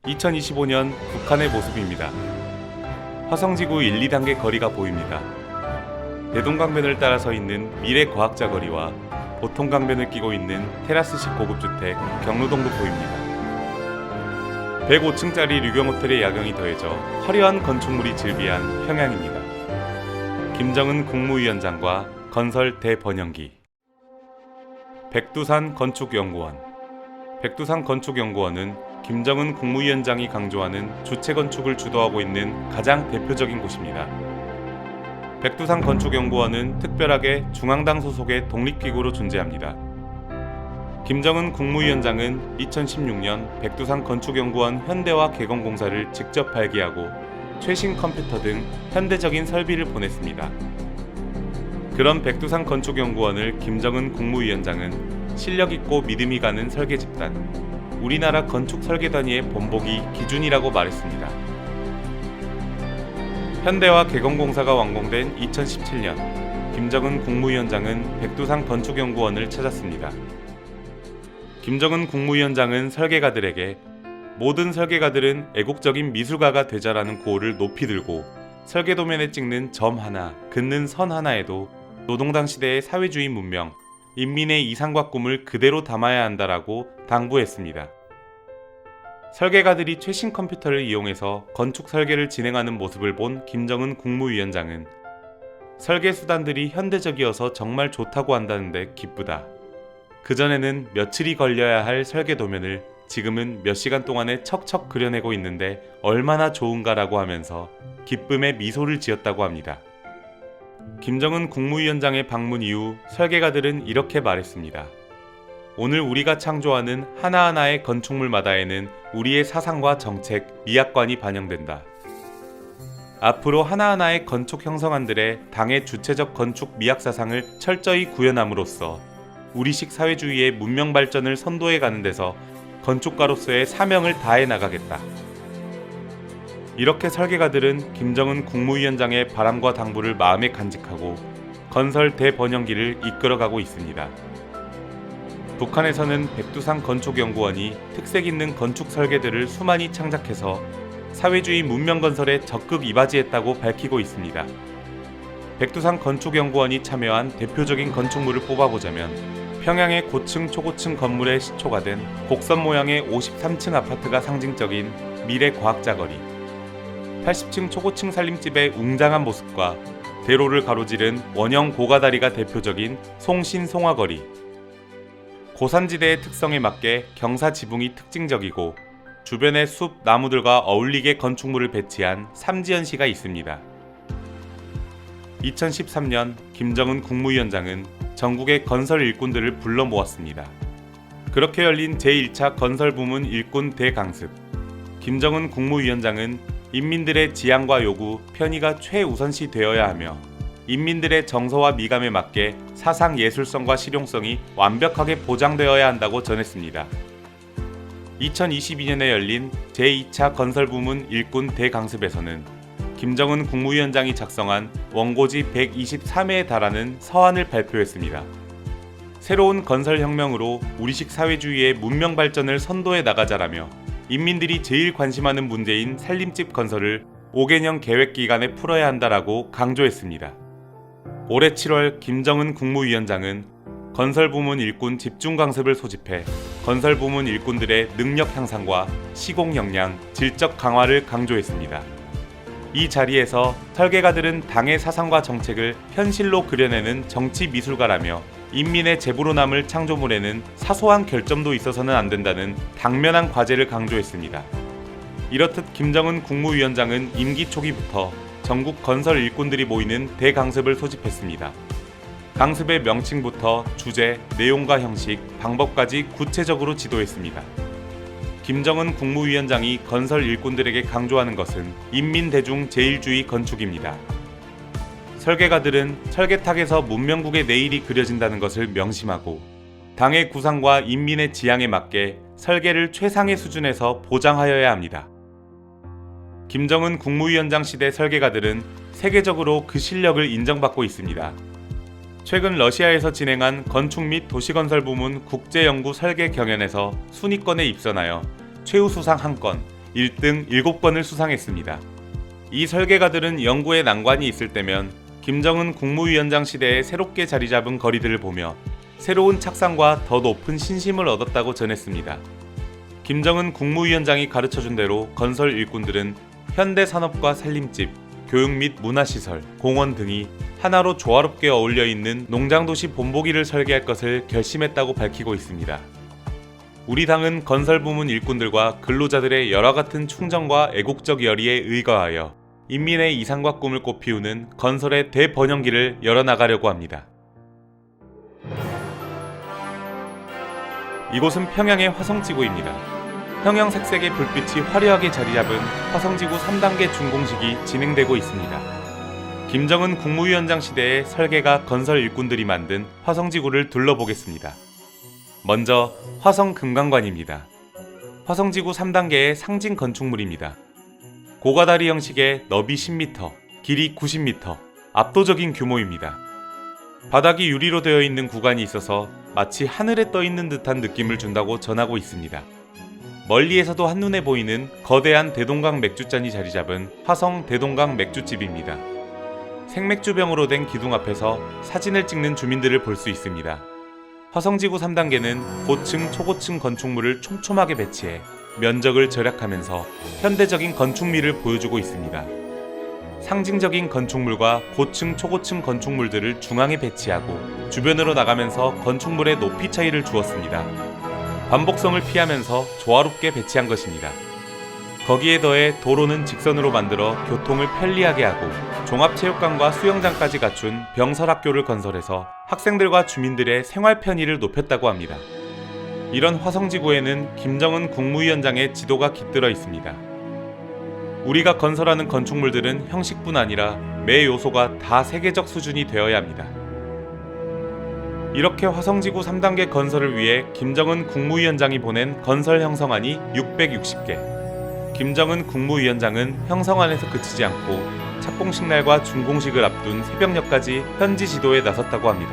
2025년 북한의 모습입니다. 화성지구 1, 2단계 거리가 보입니다. 대동강변을 따라 서 있는 미래과학자 거리와 보통강변을 끼고 있는 테라스식 고급주택 경로동도 보입니다. 105층짜리 류경호텔의 야경이 더해져 화려한 건축물이 즐비한 평양입니다. 김정은 국무위원장과 건설 대번영기. 백두산 건축연구원. 백두산 건축연구원은 김정은 국무위원장이 강조하는 주체 건축을 주도하고 있는 가장 대표적인 곳입니다. 백두산 건축연구원은 특별하게 중앙당 소속의 독립기구로 존재합니다. 김정은 국무위원장은 2016년 백두산 건축연구원 현대화 개건공사를 직접 발기하고 최신 컴퓨터 등 현대적인 설비를 보냈습니다. 그런 백두산 건축연구원을 김정은 국무위원장은 실력있고 믿음이 가는 설계 집단, 우리나라 건축 설계단위의 본보기 기준이라고 말했습니다. 현대화 개건공사가 완공된 2017년, 김정은 국무위원장은 백두산 건축연구원을 찾았습니다. 김정은 국무위원장은 설계가들에게 모든 설계가들은 애국적인 미술가가 되자라는 구호를 높이 들고 설계도면에 찍는 점 하나, 긋는 선 하나에도 노동당 시대의 사회주의 문명, 인민의 이상과 꿈을 그대로 담아야 한다라고 당부했습니다. 설계가들이 최신 컴퓨터를 이용해서 건축 설계를 진행하는 모습을 본 김정은 국무위원장은 설계 수단들이 현대적이어서 정말 좋다고 한다는데 기쁘다. 그전에는 며칠이 걸려야 할 설계도면을 지금은 몇 시간 동안에 척척 그려내고 있는데 얼마나 좋은가라고 하면서 기쁨의 미소를 지었다고 합니다. 김정은 국무위원장의 방문 이후 설계가들은 이렇게 말했습니다. 오늘 우리가 창조하는 하나하나의 건축물마다에는 우리의 사상과 정책, 미학관이 반영된다. 앞으로 하나하나의 건축 형성안들의 당의 주체적 건축 미학 사상을 철저히 구현함으로써 우리식 사회주의의 문명 발전을 선도해 가는 데서 건축가로서의 사명을 다해 나가겠다. 이렇게 설계가들은 김정은 국무위원장의 바람과 당부를 마음에 간직하고 건설 대번영기를 이끌어가고 있습니다. 북한에서는 백두산 건축연구원이 특색 있는 건축 설계들을 수많이 창작해서 사회주의 문명 건설에 적극 이바지했다고 밝히고 있습니다. 백두산 건축연구원이 참여한 대표적인 건축물을 뽑아보자면 평양의 고층 초고층 건물의 시초가 된 곡선 모양의 53층 아파트가 상징적인 미래과학자 거리, 80층 초고층 살림집의 웅장한 모습과 대로를 가로지른 원형 고가다리가 대표적인 송신송화거리, 고산지대의 특성에 맞게 경사 지붕이 특징적이고 주변의 숲, 나무들과 어울리게 건축물을 배치한 삼지연시가 있습니다. 2013년 김정은 국무위원장은 전국의 건설 일꾼들을 불러 모았습니다. 그렇게 열린 제1차 건설부문 일꾼 대강습. 김정은 국무위원장은 인민들의 지향과 요구, 편의가 최우선시 되어야 하며 인민들의 정서와 미감에 맞게 사상 예술성과 실용성이 완벽하게 보장되어야 한다고 전했습니다. 2022년에 열린 제2차 건설부문 일꾼 대강습에서는 김정은 국무위원장이 작성한 원고지 123회에 달하는 서한을 발표했습니다. 새로운 건설혁명으로 우리식 사회주의의 문명 발전을 선도해 나가자라며 인민들이 제일 관심하는 문제인 살림집 건설을 5개년 계획 기간에 풀어야 한다라고 강조했습니다. 올해 7월 김정은 국무위원장은 건설부문 일꾼 집중강습을 소집해 건설부문 일꾼들의 능력 향상과 시공 역량, 질적 강화를 강조했습니다. 이 자리에서 설계가들은 당의 사상과 정책을 현실로 그려내는 정치 미술가라며 인민의 제부로 남을 창조물에는 사소한 결점도 있어서는 안 된다는 당면한 과제를 강조했습니다. 이렇듯 김정은 국무위원장은 임기 초기부터 전국 건설 일꾼들이 모이는 대강습을 소집했습니다. 강습의 명칭부터 주제, 내용과 형식, 방법까지 구체적으로 지도했습니다. 김정은 국무위원장이 건설 일꾼들에게 강조하는 것은 인민대중 제일주의 건축입니다. 설계가들은 설계탁에서 문명국의 내일이 그려진다는 것을 명심하고 당의 구상과 인민의 지향에 맞게 설계를 최상의 수준에서 보장하여야 합니다. 김정은 국무위원장 시대 설계가들은 세계적으로 그 실력을 인정받고 있습니다. 최근 러시아에서 진행한 건축 및 도시건설 부문 국제연구 설계 경연에서 순위권에 입선하여 최우수상 1건, 1등 7번을 수상했습니다. 이 설계가들은 연구에 난관이 있을 때면 김정은 국무위원장 시대에 새롭게 자리 잡은 거리들을 보며 새로운 착상과 더 높은 신심을 얻었다고 전했습니다. 김정은 국무위원장이 가르쳐준 대로 건설 일꾼들은 현대산업과 산림집, 교육 및 문화시설, 공원 등이 하나로 조화롭게 어울려 있는 농장도시 본보기를 설계할 것을 결심했다고 밝히고 있습니다. 우리 당은 건설부문 일꾼들과 근로자들의 열화 같은 충정과 애국적 열의에 의거하여 인민의 이상과 꿈을 꽃피우는 건설의 대번영기를 열어나가려고 합니다. 이곳은 평양의 화성지구입니다. 형형색색의 불빛이 화려하게 자리잡은 화성지구 3단계 준공식이 진행되고 있습니다. 김정은 국무위원장 시대의 설계가 건설 일꾼들이 만든 화성지구를 둘러보겠습니다. 먼저 화성금강관입니다. 화성지구 3단계의 상징 건축물입니다. 고가다리 형식의 너비 10m, 길이 90m, 압도적인 규모입니다. 바닥이 유리로 되어 있는 구간이 있어서 마치 하늘에 떠 있는 듯한 느낌을 준다고 전하고 있습니다. 멀리에서도 한눈에 보이는 거대한 대동강 맥주잔이 자리잡은 화성 대동강 맥주집입니다. 생맥주병으로 된 기둥 앞에서 사진을 찍는 주민들을 볼 수 있습니다. 화성지구 3단계는 고층, 초고층 건축물을 촘촘하게 배치해 면적을 절약하면서 현대적인 건축미를 보여주고 있습니다. 상징적인 건축물과 고층, 초고층 건축물들을 중앙에 배치하고 주변으로 나가면서 건축물의 높이 차이를 주었습니다. 반복성을 피하면서 조화롭게 배치한 것입니다. 거기에 더해 도로는 직선으로 만들어 교통을 편리하게 하고 종합체육관과 수영장까지 갖춘 병설학교를 건설해서 학생들과 주민들의 생활 편의를 높였다고 합니다. 이런 화성지구에는 김정은 국무위원장의 지도가 깃들어 있습니다. 우리가 건설하는 건축물들은 형식뿐 아니라 매 요소가 다 세계적 수준이 되어야 합니다. 이렇게 화성지구 3단계 건설을 위해 김정은 국무위원장이 보낸 건설 형성안이 660개. 김정은 국무위원장은 형성안에서 그치지 않고 착공식 날과 준공식을 앞둔 새벽녘까지 현지 지도에 나섰다고 합니다.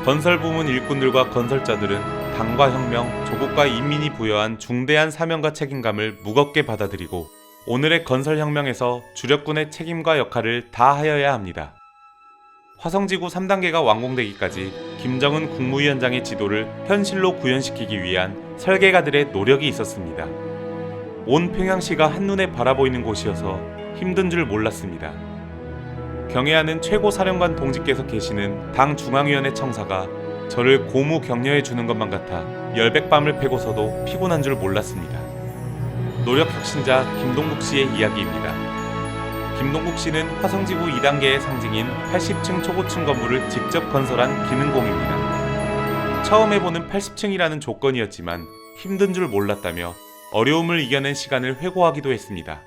건설 부문 일꾼들과 건설자들은 당과 혁명, 조국과 인민이 부여한 중대한 사명과 책임감을 무겁게 받아들이고 오늘의 건설혁명에서 주력군의 책임과 역할을 다하여야 합니다. 화성지구 3단계가 완공되기까지 김정은 국무위원장의 지도를 현실로 구현시키기 위한 설계가들의 노력이 있었습니다. 온 평양시가 한눈에 바라보이는 곳이어서 힘든 줄 몰랐습니다. 경애하는 최고사령관 동지께서 계시는 당 중앙위원회 청사가 저를 고무 격려해 주는 것만 같아 열백밤을 패고서도 피곤한 줄 몰랐습니다. 노력 혁신자 김동국 씨의 이야기입니다. 김동국 씨는 화성지구 2단계의 상징인 80층 초고층 건물을 직접 건설한 기능공입니다. 처음 해보는 80층이라는 조건이었지만 힘든 줄 몰랐다며 어려움을 이겨낸 시간을 회고하기도 했습니다.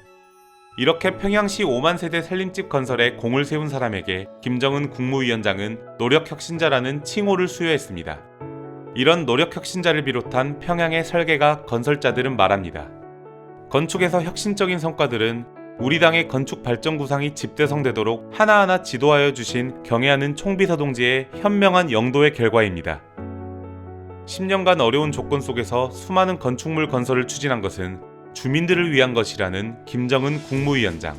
이렇게 평양시 5만 세대 살림집 건설에 공을 세운 사람에게 김정은 국무위원장은 노력혁신자라는 칭호를 수여했습니다. 이런 노력혁신자를 비롯한 평양의 설계가 건설자들은 말합니다. 건축에서 혁신적인 성과들은 우리 당의 건축 발전 구상이 집대성되도록 하나하나 지도하여 주신 경애하는 총비서 동지의 현명한 영도의 결과입니다. 10년간 어려운 조건 속에서 수많은 건축물 건설을 추진한 것은 주민들을 위한 것이라는 김정은 국무위원장.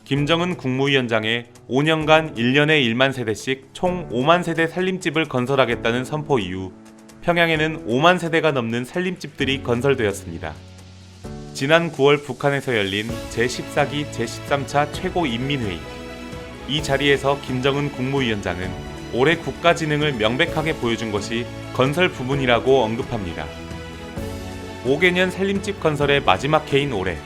김정은 국무위원장의 5년간 1년에 1만 세대씩 총 5만 세대 살림집을 건설하겠다는 선포 이후 평양에는 5만 세대가 넘는 살림집들이 건설되었습니다. 지난 9월 북한에서 열린 제14기 제13차 최고인민회의. 이 자리에서 김정은 국무위원장은 올해 국가지능을 명백하게 보여준 것이 건설 부문이라고 언급합니다. 5개년 살림집 건설의 마지막 해인 올해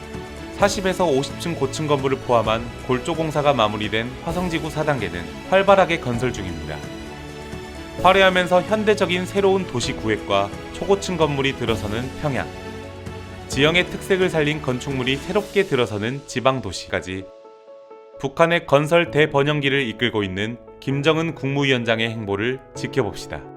40에서 50층 고층 건물을 포함한 골조공사가 마무리된 화성지구 4단계는 활발하게 건설 중입니다. 화려하면서 현대적인 새로운 도시 구획과 초고층 건물이 들어서는 평양, 지형의 특색을 살린 건축물이 새롭게 들어서는 지방도시까지 북한의 건설 대번영기를 이끌고 있는 김정은 국무위원장의 행보를 지켜봅시다.